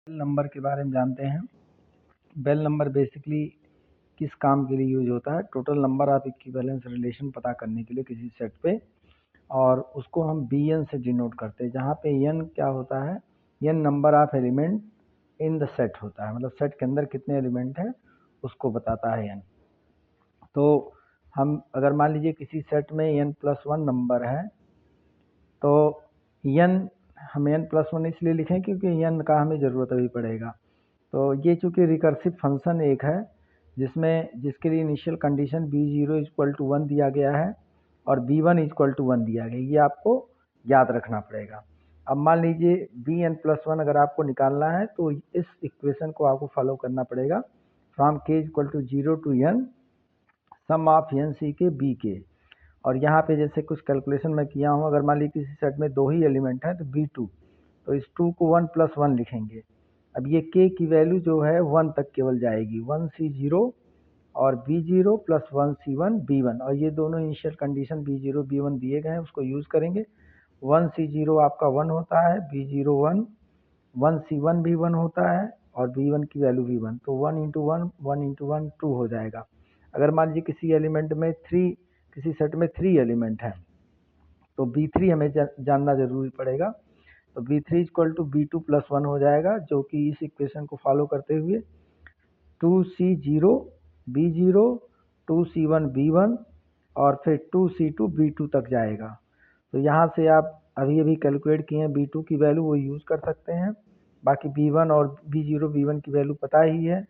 Bell number के बारे में जानते हैं। बेल नंबर बेसिकली किस काम के लिए यूज होता है? Total number of equivalence relation पता करने के लिए किसी सेट पे, और उसको हम bn से डिनोट करते हैं, जहाँ पे n क्या होता है? n number of element in the set होता है, मतलब सेट के अंदर कितने एलिमेंट हैं उसको बताता है n। तो हम अगर मान लीजिए किसी सेट में n+1 नंबर है, तो n हम n+1 इसलिए लिखें क्योंकि n का हमें ज़रूरत अभी पड़ेगा। तो ये चूँकि रिकर्सिव फंक्शन एक है जिसके लिए इनिशियल कंडीशन b0 = 1 दिया गया है और b1 = 1 दिया गया है, ये आपको याद रखना पड़ेगा। अब मान लीजिए bn+1 अगर आपको निकालना है तो इस इक्वेशन को आपको फॉलो करना पड़ेगा। From k = 0 to n sum of n c के b के, और यहाँ पे जैसे कुछ कैलकुलेशन मैं किया हूँ, अगर मान लीजिए किसी सेट में 2 ही एलिमेंट हैं तो b2, तो इस 2 को 1+1 लिखेंगे। अब ये k की वैल्यू जो है 1 तक केवल जाएगी, 1c0 और b0 + 1c1 b1, और ये दोनों इनिशियल कंडीशन b0 b1 दिए गए हैं, उसको यूज़ करेंगे। 1c0 आपका 1 होता है, b0 1, 1c1 भी 1 होता है और b1 की वैल्यू भी 1, तो 1 × 1 1 × 1 2 हो जाएगा। अगर मान लीजिए किसी सेट में 3 एलिमेंट हैं तो b3 हमें जानना जरूरी पड़ेगा। तो b3 = b2 + 1 हो जाएगा, जो कि इस इक्वेशन को फॉलो करते हुए 2c0 b0 2c1 b1 और फिर 2c2 b2 तक जाएगा। तो यहाँ से आप अभी कैलकुलेट किए हैं b2 की वैल्यू, वो यूज़ कर सकते हैं। बाकी b1 और b0 b1 की वैल्यू पता ही है।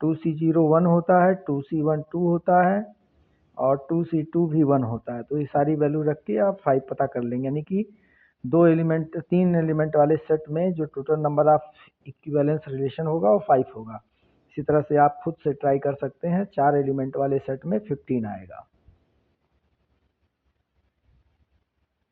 2c0 1 होता है, 2c1 2 होता है और 2c2 भी 1 होता है। तो ये सारी वैल्यू रख के आप 5 पता कर लेंगे, यानी कि 3 एलिमेंट वाले सेट में जो total number of equivalence relation होगा वो 5 होगा। इसी तरह से आप खुद से ट्राई कर सकते हैं, 4 एलिमेंट वाले सेट में 15 आएगा।